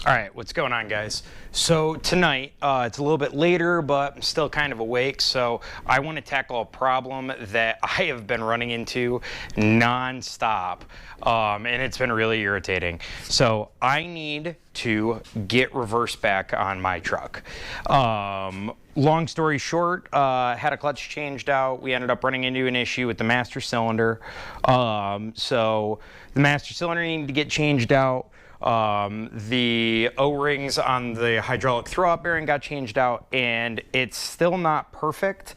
All right, what's going on, guys? So tonight, it's a little bit later, but I'm still kind of awake, so I want to tackle a problem that I have been running into non-stop, and it's been really irritating. So I need to get reverse back on my truck. Long story short, had a clutch changed out. We ended up running into an issue with the master cylinder. So the master cylinder needed to get changed out. The O-rings on the hydraulic throw-out bearing got changed out, and it's still not perfect.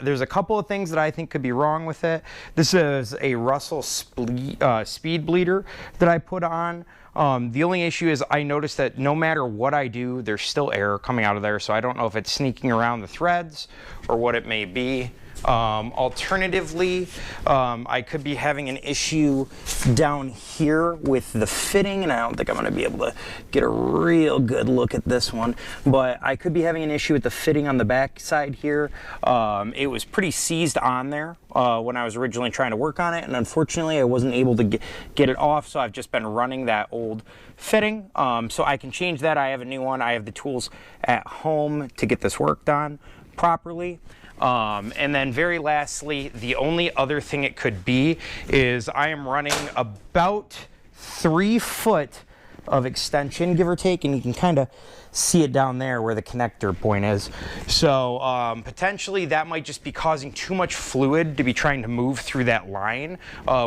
There's a couple of things that I think could be wrong with it. This is a Russell speed bleeder that I put on. The only issue is I noticed that no matter what I do, there's still air coming out of there, so I don't know if it's sneaking around the threads or what it may be. Alternatively, I could be having an issue down here with the fitting, and I don't think I'm going to be able to get a real good look at this one, but I could be having an issue with the fitting on the back side here. It was pretty seized on there when I was originally trying to work on it, and unfortunately I wasn't able to get it off, so I've just been running that old fitting. So I can change that. I have a new one. I have the tools at home to get this worked on properly. And then very lastly, the only other thing it could be is I am running about 3 foot of extension, give or take, and you can kind of see it down there where the connector point is. So potentially that might just be causing too much fluid to be trying to move through that line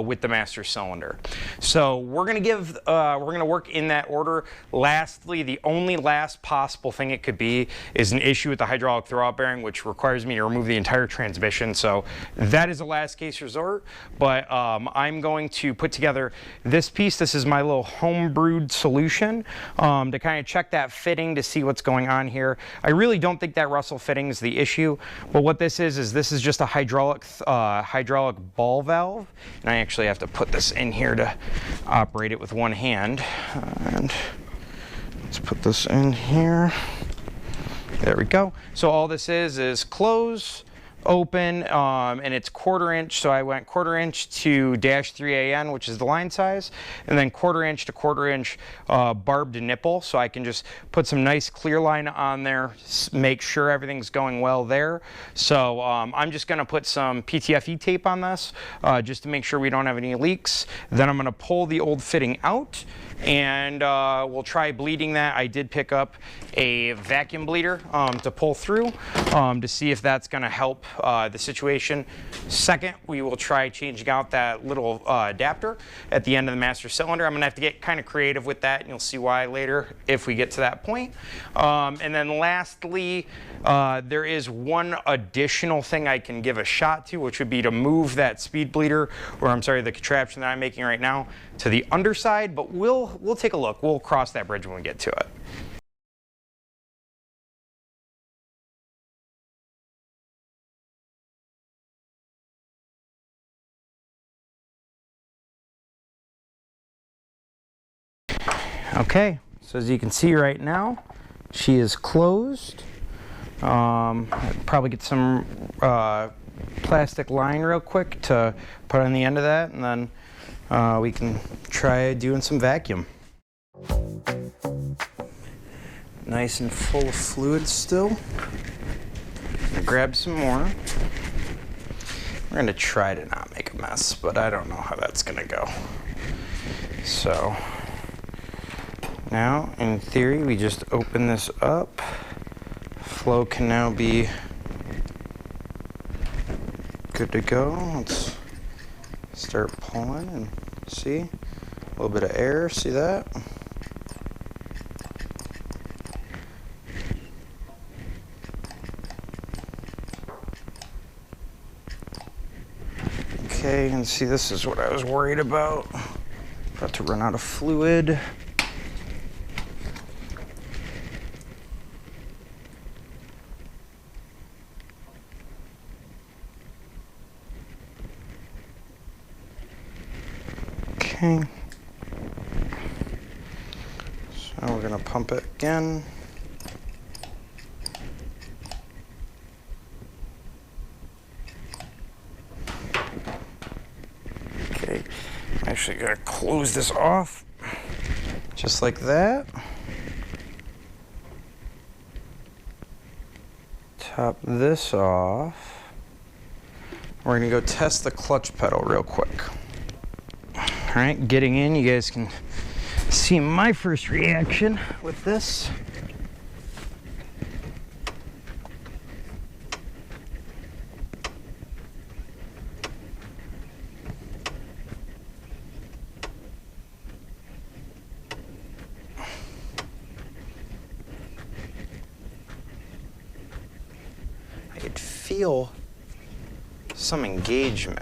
with the master cylinder. So we're gonna work in that order. Lastly, the only last possible thing it could be is an issue with the hydraulic throw-out bearing, which requires me to remove the entire transmission. So that is a last case resort, but I'm going to put together this piece. This is my little home-brewed solution to kind of check that fitting to see what's going on here. I really don't think that Russell fitting is the issue, but what this is this is just a hydraulic ball valve, and I actually have to put this in here to operate it with one hand. And let's put this in here. There we go. So all this is close, open, and it's 1/4 inch, so I went 1/4 inch to -3AN, which is the line size, and then 1/4 inch to 1/4 inch barbed nipple, so I can just put some nice clear line on there, make sure everything's going well there. So I'm just going to put some PTFE tape on this just to make sure we don't have any leaks. Then I'm going to pull the old fitting out, and we'll try bleeding that. I did pick up a vacuum bleeder to pull through to see if that's going to help the situation. Second, we will try changing out that little adapter at the end of the master cylinder. I'm going to have to get kind of creative with that, and you'll see why later if we get to that point. And then lastly, there is one additional thing I can give a shot to, which would be to move that speed bleeder, or I'm sorry, the contraption that I'm making right now, to the underside, but we'll take a look. We'll cross that bridge when we get to it. Okay, so as you can see right now, she is closed. I'll probably get some plastic line real quick to put on the end of that, and then we can try doing some vacuum. Nice and full of fluid still. Gonna grab some more. We're gonna try to not make a mess, but I don't know how that's gonna go. So now, in theory, we just open this up. Flow can now be good to go. Let's start pulling and see. A little bit of air, see that? Okay, and see, this is what I was worried about. About to run out of fluid. Okay, so we're going to pump it again. Okay, I'm actually going to close this off just like that. top this off. We're gonna go test the clutch pedal real quick. All right, getting in, you guys can see my first reaction with this. I could feel some engagement.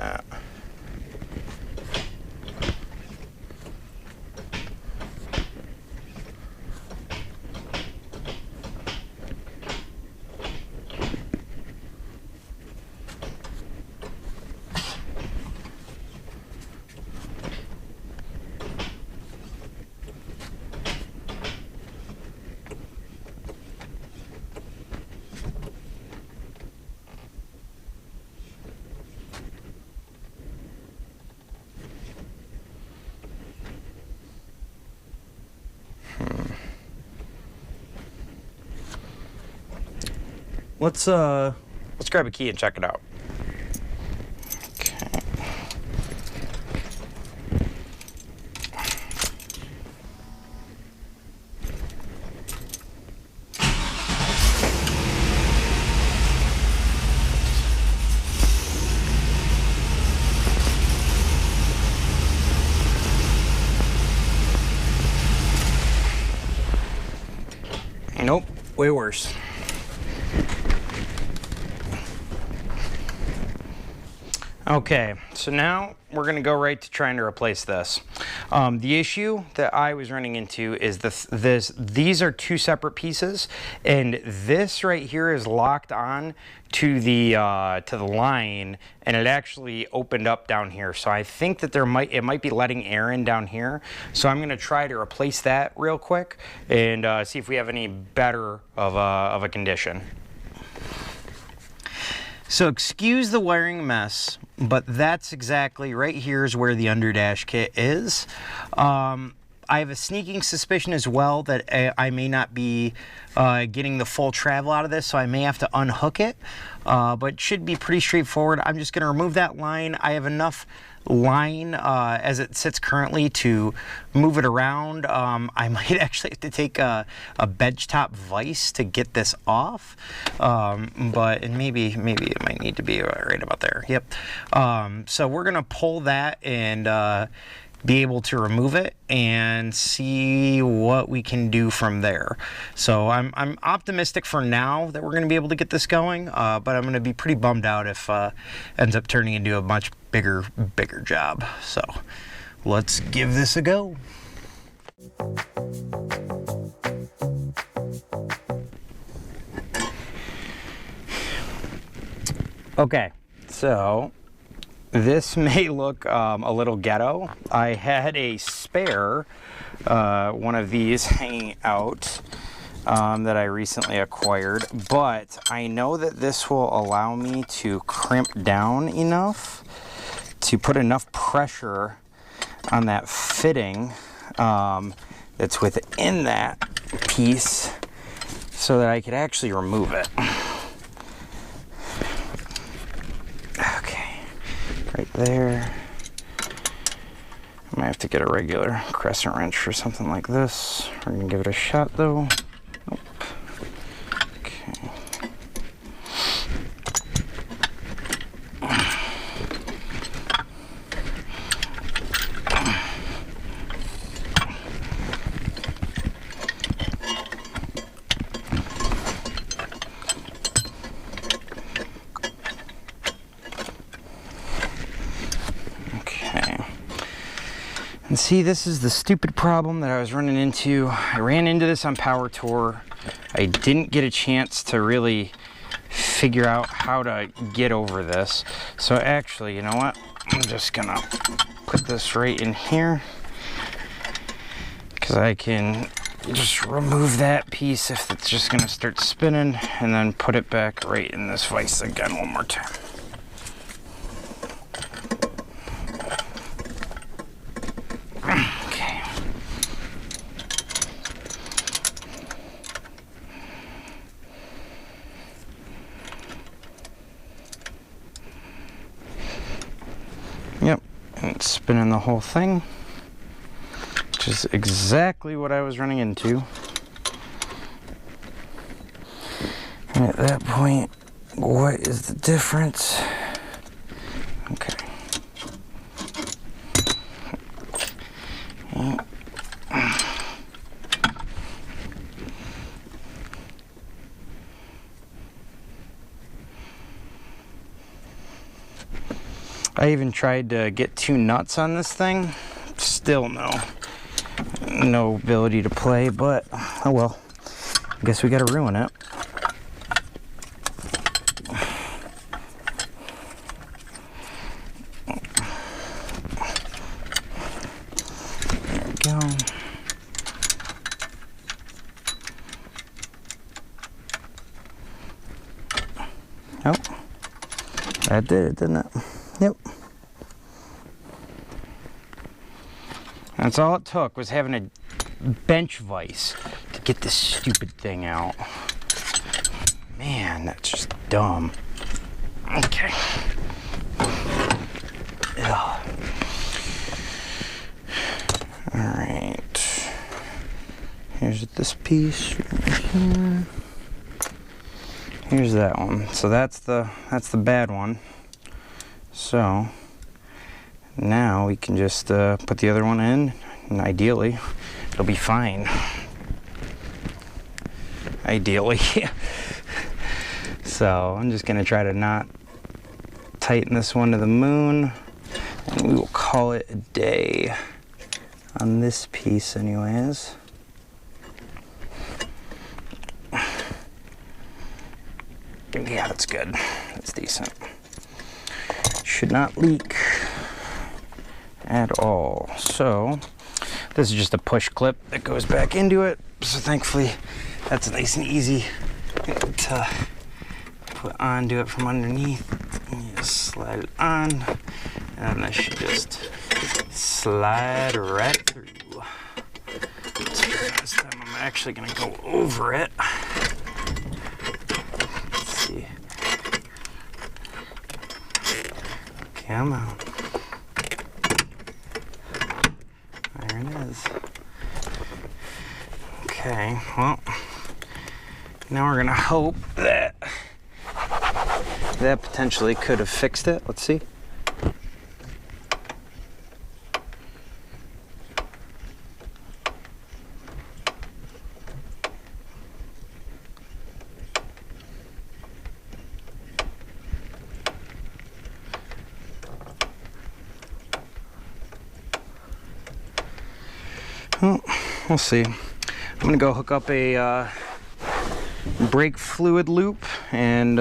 Let's grab a key and check it out. Okay. Nope, way worse. Okay, so now we're gonna go right to trying to replace this. The issue that I was running into is these are two separate pieces, and this right here is locked on to the line, and it actually opened up down here. So I think that it might be letting air in down here. So I'm gonna try to replace that real quick and see if we have any better of a condition. So excuse the wiring mess, but that's exactly right here is where the underdash kit is. I have a sneaking suspicion as well that I may not be getting the full travel out of this, so I may have to unhook it, but it should be pretty straightforward. I'm just gonna remove that line. I have enough line as it sits currently to move it around. I might actually have to take a benchtop vise to get this off, but maybe it might need to be right about there. Yep. So we're gonna pull that and be able to remove it and see what we can do from there. So I'm optimistic for now that we're going to be able to get this going, but I'm going to be pretty bummed out if ends up turning into a much bigger job. So let's give this a go. Okay, so this may look a little ghetto. I had a spare one of these hanging out that I recently acquired, but I know that this will allow me to crimp down enough to put enough pressure on that fitting that's within that piece so that I could actually remove it. Right there. I might have to get a regular crescent wrench or something like this. We're gonna give it a shot though. Nope. Okay. And see, this is the stupid problem that I was running into. I ran into this on Power Tour. I didn't get a chance to really figure out how to get over this. So actually, you know what? I'm just gonna put this right in here because I can just remove that piece if it's just gonna start spinning, and then put it back right in this vise again one more time. spinning the whole thing, which is exactly what I was running into. And at that point, what is the difference? Okay. I even tried to get 2 nuts on this thing. Still no ability to play, but oh well. I guess we gotta ruin it. There we go. Oh, that did it, didn't it? Yep. That's all it took, was having a bench vise to get this stupid thing out. Man, that's just dumb. Okay. Ugh. All right. Here's this piece right here. Here's that one. So that's the bad one. So now we can just put the other one in, and ideally it'll be fine. Ideally. So I'm just gonna try to not tighten this one to the moon, and we will call it a day on this piece anyways. Yeah, that's good. That's decent. Should not leak at all. So this is just a push clip that goes back into it. So thankfully that's nice and easy to put on, do it from underneath. You just slide it on, and this should just slide right through. So this time I'm actually gonna go over it. Let's see. Come on. There it is. Okay, well, now we're gonna hope that that potentially could have fixed it. Let's see. Well, we'll see. I'm gonna go hook up a brake fluid loop, and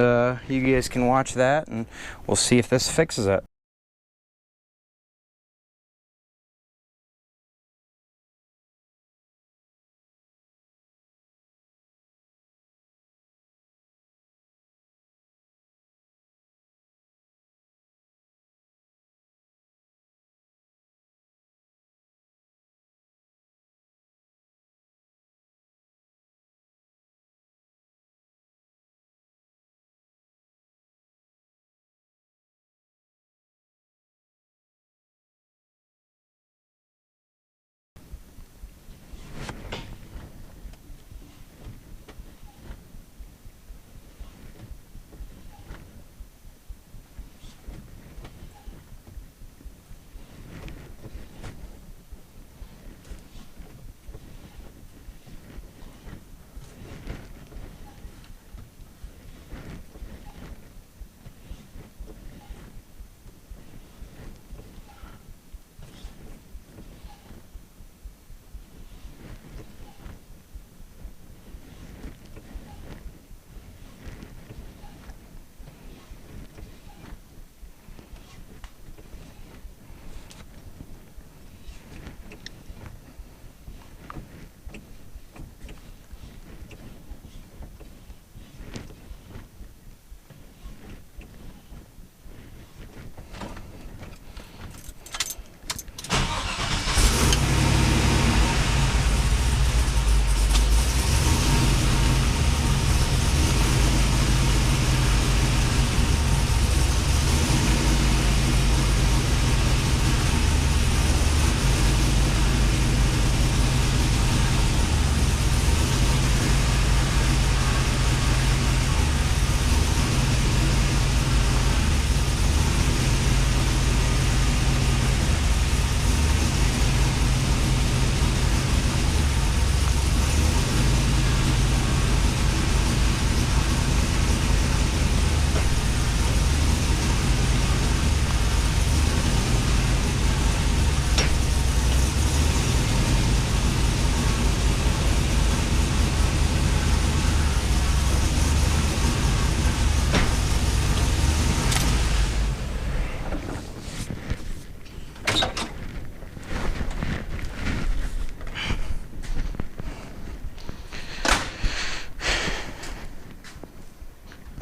you guys can watch that, and we'll see if this fixes it.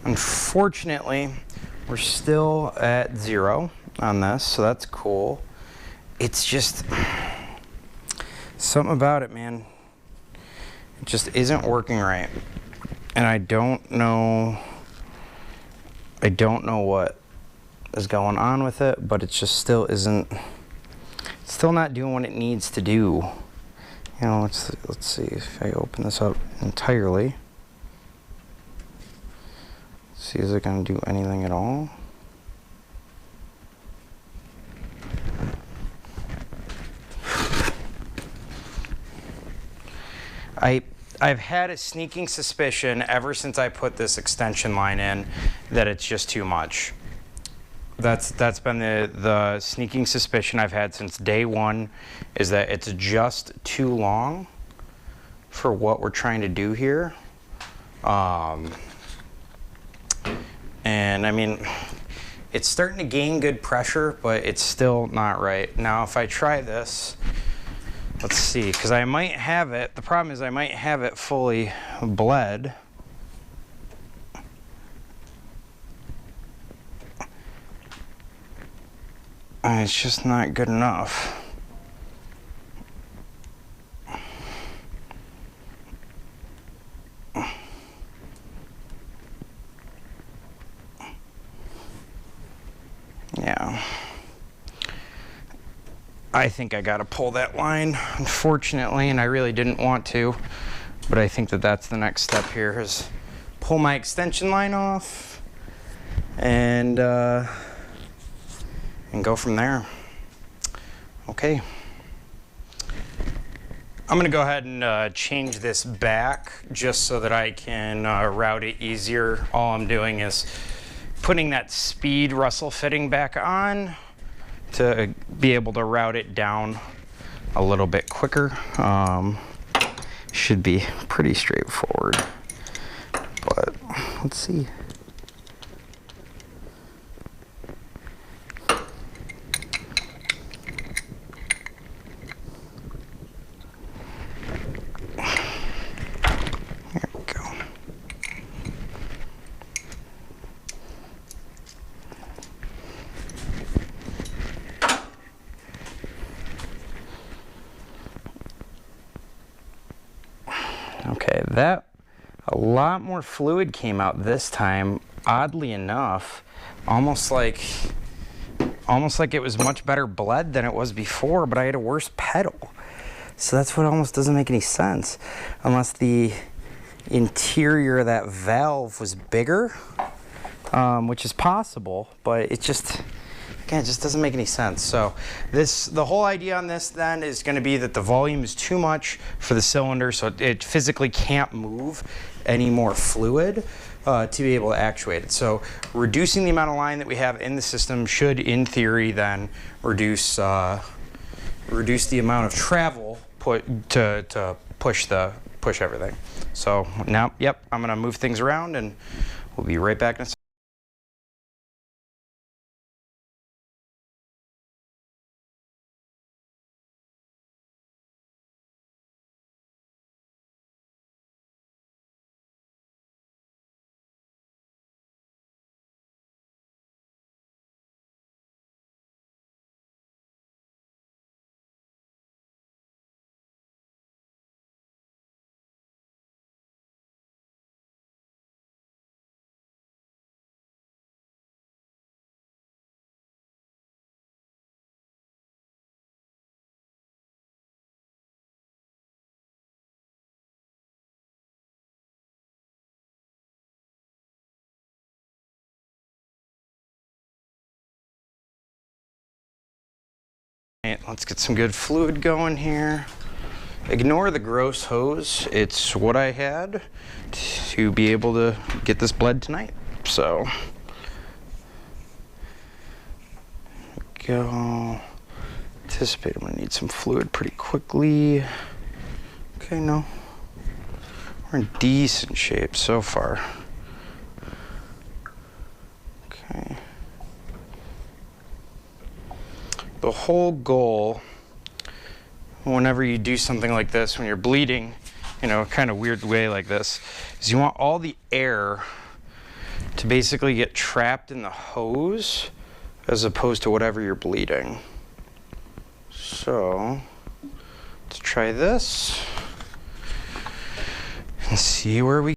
Unfortunately, we're still at 0 on this, so that's cool. It's just something about it, man. It just isn't working right. And I don't know what is going on with it, but it just still isn't, still not doing what it needs to do. You know, let's see if I open this up entirely. See, is it going to do anything at all? I've had a sneaking suspicion ever since I put this extension line in that it's just too much. That's been the sneaking suspicion I've had since day one, is that it's just too long for what we're trying to do here. And I mean, it's starting to gain good pressure, but it's still not right. Now, if I try this, let's see, because I might have it, the problem is I might have it fully bled. And it's just not good enough. Yeah. I think I gotta pull that line, unfortunately, and I really didn't want to, but I think that that's the next step here, is pull my extension line off and go from there. Okay. I'm gonna go ahead and change this back just so that I can route it easier. All I'm doing is putting that speed Russell fitting back on to be able to route it down a little bit quicker. Should be pretty straightforward, but let's see. There we go. Okay, that a lot more fluid came out this time, oddly enough, almost like it was much better bled than it was before, but I had a worse pedal. So that's what almost doesn't make any sense, unless the interior of that valve was bigger, which is possible, but it just, again, it just doesn't make any sense. So the whole idea on this then is going to be that the volume is too much for the cylinder, so it physically can't move any more fluid to be able to actuate it. So reducing the amount of line that we have in the system should, in theory, then reduce the amount of travel to push everything. So now, yep, I'm going to move things around, and we'll be right back in a second. Let's get some good fluid going here. Ignore the gross hose. It's what I had to be able to get this bled tonight. So, go. Anticipate I'm gonna need some fluid pretty quickly. Okay, no. We're in decent shape so far. Okay. The whole goal, whenever you do something like this, when you're bleeding, you know, kind of weird way like this, is you want all the air to to basically get trapped in the hose as opposed to whatever you're bleeding. So let's try this and see where we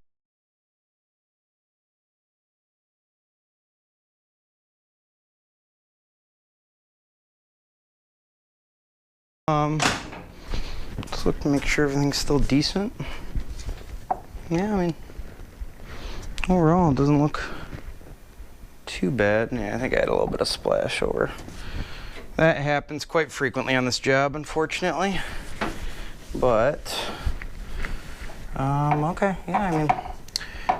let's look to make sure everything's still decent. Yeah, I mean, overall it doesn't look too bad. Yeah, I think I had a little bit of splash over. That happens quite frequently on this job, unfortunately. But okay, yeah, I mean,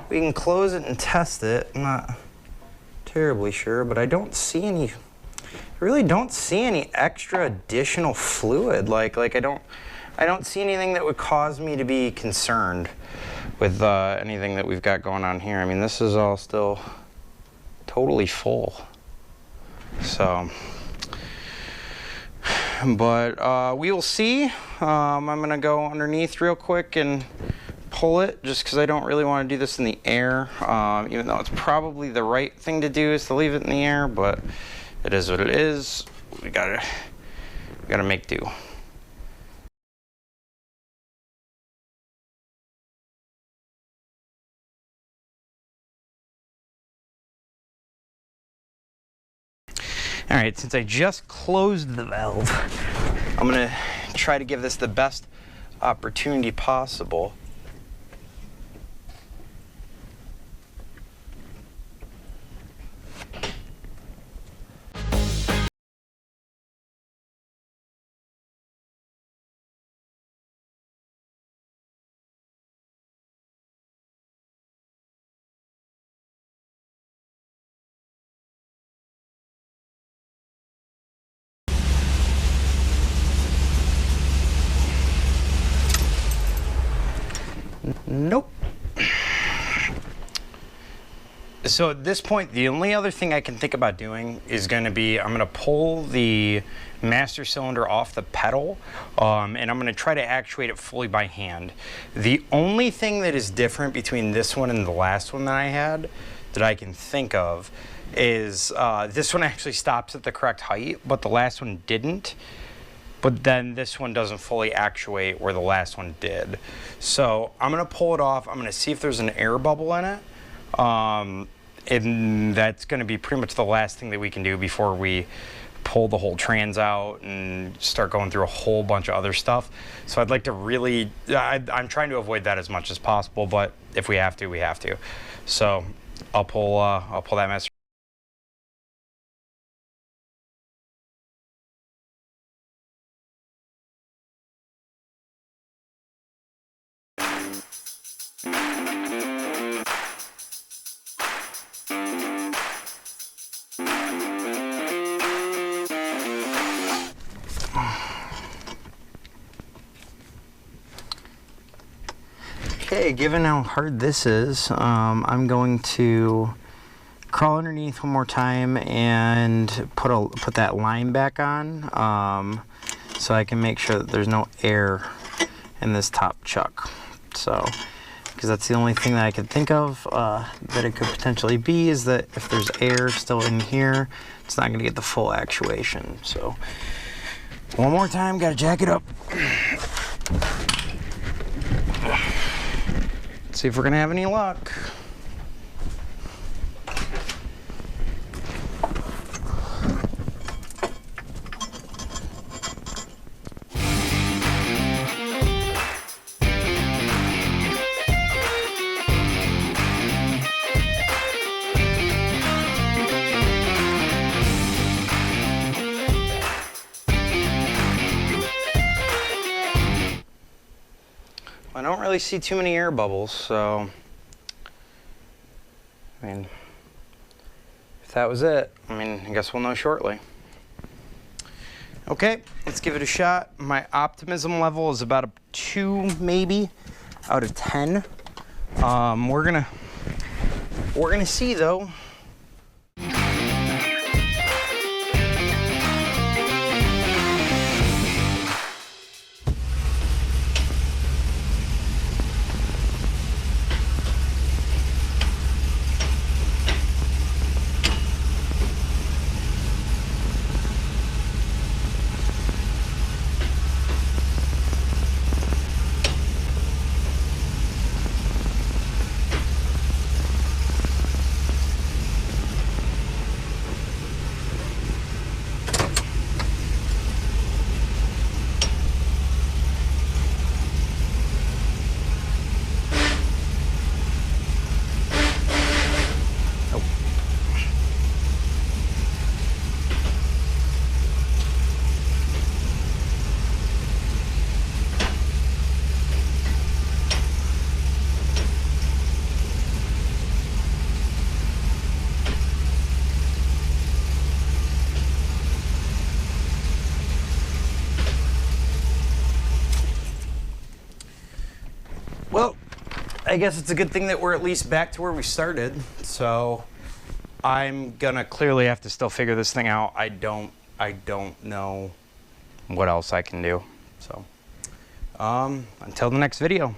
we can close it and test it. I'm not terribly sure, but I don't see any, really don't see any extra additional fluid. Like I don't see anything that would cause me to be concerned with anything that we've got going on here. I mean, this is all still totally full. So, but we will see. I'm gonna go underneath real quick and pull it, just because I don't really want to do this in the air, even though it's probably the right thing to do is to leave it in the air, but it is what it is. We gotta make do. All right, since I just closed the valve, I'm gonna try to give this the best opportunity possible. Nope. So at this point, the only other thing I can think about doing is going to be, I'm going to pull the master cylinder off the pedal, and I'm going to try to actuate it fully by hand. The only thing that is different between this one and the last one that I had that I can think of is this one actually stops at the correct height, but the last one didn't. But then this one doesn't fully actuate where the last one did. So I'm gonna pull it off. I'm gonna see if there's an air bubble in it. And that's gonna be pretty much the last thing that we can do before we pull the whole trans out and start going through a whole bunch of other stuff. So I'd like to really, I'm trying to avoid that as much as possible, but if we have to, we have to. So I'll pull that master. Okay, given how hard this is, I'm going to crawl underneath one more time and put that line back on, so I can make sure that there's no air in this top chuck. So, because that's the only thing that I could think of that it could potentially be, is that if there's air still in here, it's not going to get the full actuation. So, one more time, got to jack it up. See if we're gonna have any luck. I don't really see too many air bubbles, so I mean, if that was it, I mean, I guess we'll know shortly. Okay, let's give it a shot. My optimism level is about a 2 maybe out of 10. We're gonna see though. I guess it's a good thing that we're at least back to where we started. So I'm gonna clearly have to still figure this thing out. I don't know what else I can do. So until the next video.